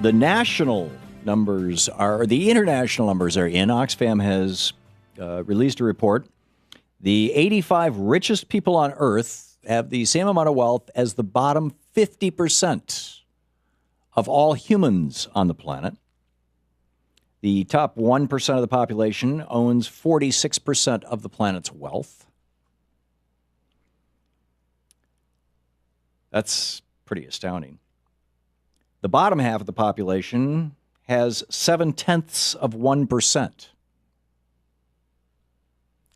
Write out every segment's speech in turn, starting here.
the national numbers are, the international numbers are in. Oxfam has released a report. The 85 richest people on Earth have the same amount of wealth as the bottom 50% of all humans on the planet. The top 1% of the population owns 46% of the planet's wealth. That's pretty astounding. The bottom half of the population has 0.7%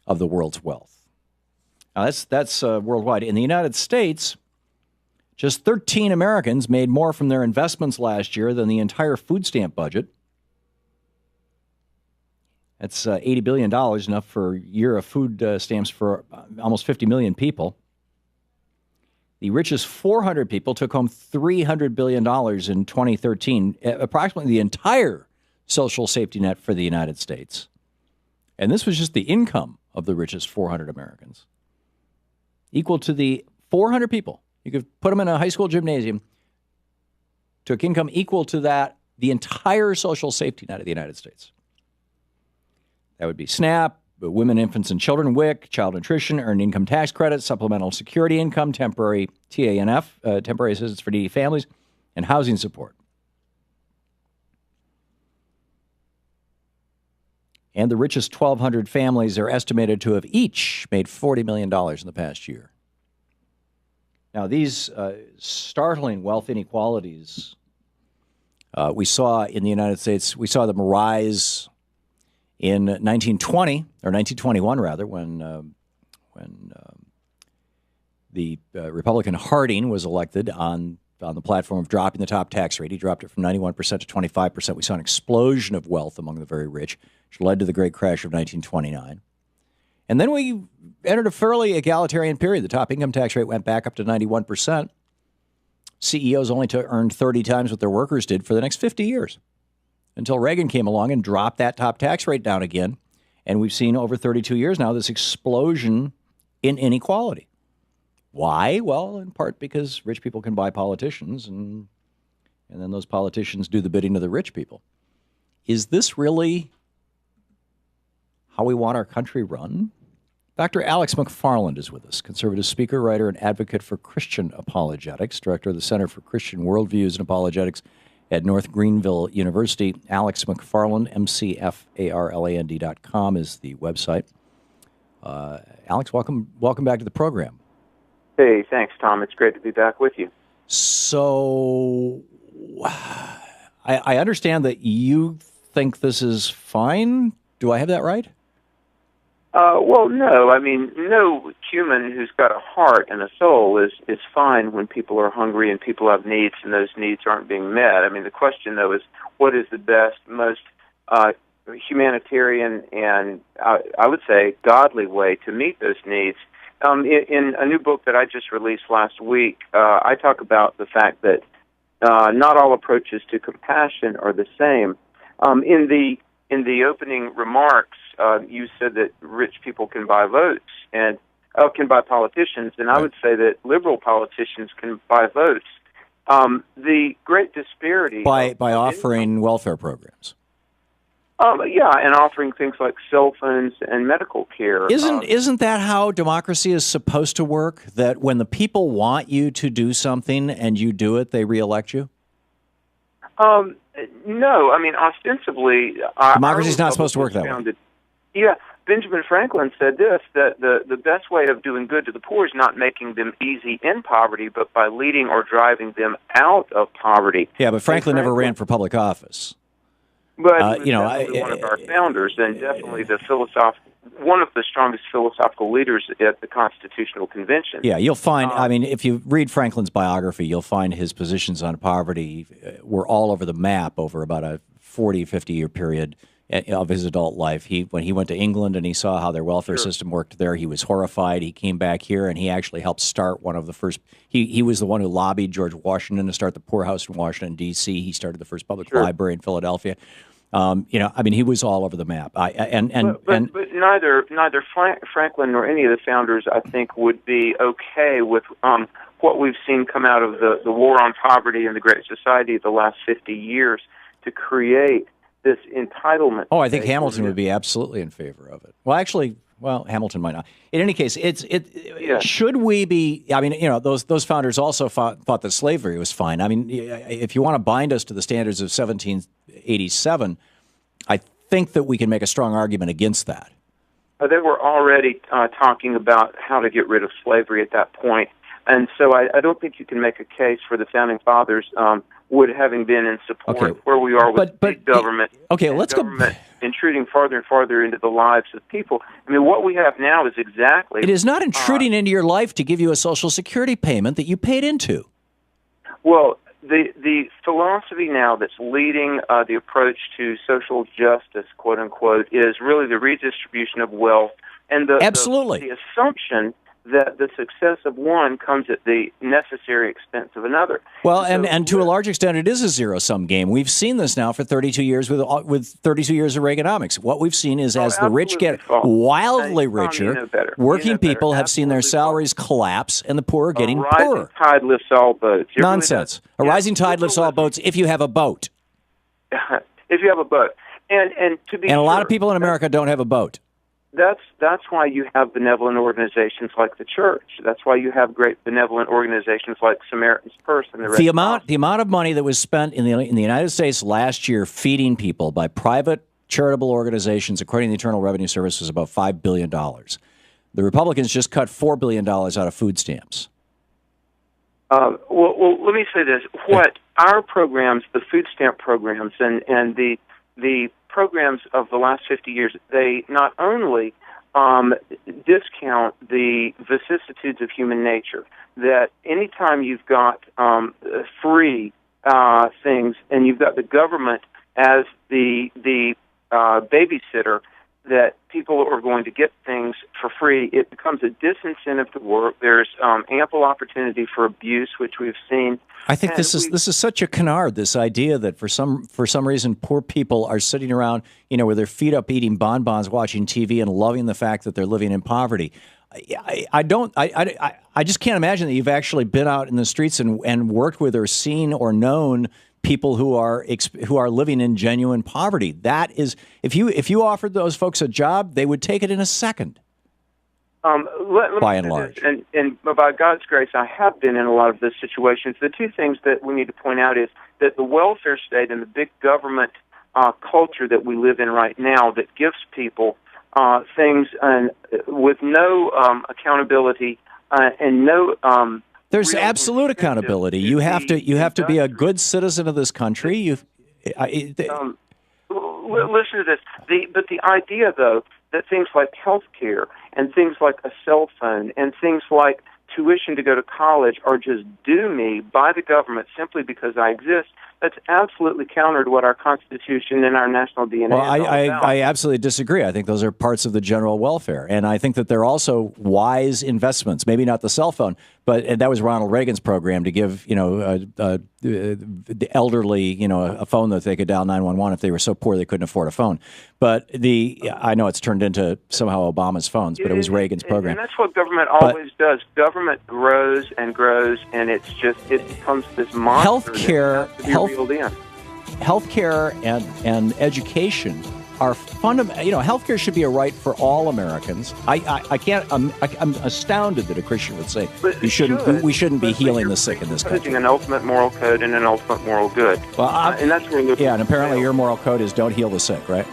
of the world's wealth. Now, that's worldwide. In the United States, just 13 Americans made more from their investments last year than the entire food stamp budget. That's $80 billion, enough for a year of food stamps for almost 50 million people. The richest 400 people took home $300 billion in 2013, approximately the entire social safety net for the United States. And this was just the income of the richest 400 Americans, equal to the 400 people. You could put them in a high school gymnasium, took income equal to that, the entire social safety net of the United States. That would be SNAP, Women, Infants, and Children, WIC, Child Nutrition, Earned Income Tax Credit, Supplemental Security Income, Temporary TANF, Temporary Assistance for Needy Families, and Housing Support. And the richest 1,200 families are estimated to have each made $40 million in the past year. Now, these startling wealth inequalities we saw in the United States, we saw them rise in 1921, rather, when the Republican Harding was elected on the platform of dropping the top tax rate. He dropped it from 91% to 25%. We saw an explosion of wealth among the very rich, which led to the great crash of 1929. And then we entered a fairly egalitarian period. The top income tax rate went back up to 91%. CEOs only earned 30 times what their workers did for the next 50 years, until Reagan came along and dropped that top tax rate down again. And we've seen over 32 years now this explosion in inequality. Why? Well, in part because rich people can buy politicians, and then those politicians do the bidding of the rich people. Is this really how we want our country run? Dr. Alex McFarland is with us, conservative speaker, writer, and advocate for Christian apologetics, director of the Center for Christian Worldviews and Apologetics at North Greenville University. Alex McFarland, McFarland.com is the website. Alex, welcome back to the program. Hey, thanks, Tom. It's great to be back with you. So, I understand that you think this is fine. Do I have that right? Well, no. I mean, no human who's got a heart and a soul is fine when people are hungry and people have needs and those needs aren't being met. I mean, the question, though, is what is the best, most humanitarian and, I would say, godly way to meet those needs? In a new book that I just released last week, I talk about the fact that not all approaches to compassion are the same. In the opening remarks, you said that rich people can buy votes and can buy politicians, and I would say that liberal politicians can buy votes. The great disparity by offering welfare programs. Yeah, and offering things like cell phones and medical care. Isn't that how democracy is supposed to work? That when the people want you to do something and you do it, they reelect you? No, I mean, ostensibly... Democracy's not supposed to work that way. Yeah, Benjamin Franklin said this, that the best way of doing good to the poor is not making them easy in poverty, but by leading or driving them out of poverty. Yeah, but Franklin never ran for public office. But one of our founders, and definitely one of the strongest philosophical leaders at the Constitutional Convention. Yeah, you'll find, I mean, if you read Franklin's biography, you'll find his positions on poverty were all over the map over about a 40, 50-year period of his adult life. When he went to England and he saw how their welfare system worked there, he was horrified. He came back here and he actually helped start one of the first. He was the one who lobbied George Washington to start the poorhouse in Washington, D.C. He started the first public library in Philadelphia. I mean, he was all over the map. But neither Franklin nor any of the founders, I think, would be okay with what we've seen come out of the war on poverty and the Great Society of the last 50 years to create this entitlement. Oh, I think Hamilton would be absolutely in favor of it. Well, actually, Hamilton might not. In any case, should we be? I mean, those founders also thought that slavery was fine. I mean, if you want to bind us to the standards of 1787, I think that we can make a strong argument against that. They were already talking about how to get rid of slavery at that point, and so I don't think you can make a case for the founding fathers would having been in support of where we are with big government. Okay, let's go. Intruding farther and farther into the lives of people. I mean, what we have now is exactly. It is not intruding into your life to give you a Social Security payment that you paid into. Well, the philosophy now that's leading the approach to social justice, quote unquote, is really the redistribution of wealth and the assumption that the success of one comes at the necessary expense of another. Well, and to a large extent, it is a zero-sum game. We've seen this now for 32 years with 32 years of Reaganomics. What we've seen is as the rich get wildly richer, working people have seen their salaries collapse, and the poor are getting poorer. A rising tide lifts all boats. Nonsense. A rising tide lifts all boats if you have a boat. If you have a boat. And to be a lot of people in America don't have a boat. That's why you have benevolent organizations like the church. That's why you have great benevolent organizations like Samaritan's Purse and the Red Cross. The amount of money that was spent in the United States last year feeding people by private charitable organizations, according to the Internal Revenue Service, was about $5 billion. The Republicans just cut $4 billion out of food stamps. Well, let me say this: what our programs, the food stamp programs, and the programs of the last 50 years, they not only discount the vicissitudes of human nature, that anytime you've got free things and you've got the government as the babysitter, that people are going to get things for free, it becomes a disincentive to work. There's ample opportunity for abuse, which we've seen. I think this is such a canard, this idea that for some reason poor people are sitting around, with their feet up eating bonbons, watching TV, and loving the fact that they're living in poverty. I just can't imagine that you've actually been out in the streets and worked with or seen or known people who are living in genuine poverty. That is, if you offered those folks a job, they would take it in a second. By and large, and by God's grace, I have been in a lot of those situations. The two things that we need to point out is that the welfare state and the big government culture that we live in right now, that gives people things with no accountability and no. There's absolute accountability. You have to be a good citizen of this country. Listen to this. But the idea, though, that things like health care and things like a cell phone and things like tuition to go to college are just due me by the government simply because I exist, that's absolutely counter to what our Constitution and our national DNA is all about. I absolutely disagree. I think those are parts of the general welfare. And I think that they're also wise investments, maybe not the cell phone, but that was Ronald Reagan's program to give, the elderly, a phone that they could dial 911 if they were so poor they couldn't afford a phone. But I know it's turned into somehow Obama's phones, but it was Reagan's program. And that's what government always does. Government grows and grows, and it becomes this monster. Healthcare and education are fundamental. Healthcare should be a right for all Americans. I'm astounded that a Christian would say we shouldn't be healing the sick in this country. An ultimate moral code and an ultimate moral good. Well, and that's where and apparently your moral code is don't heal the sick, right?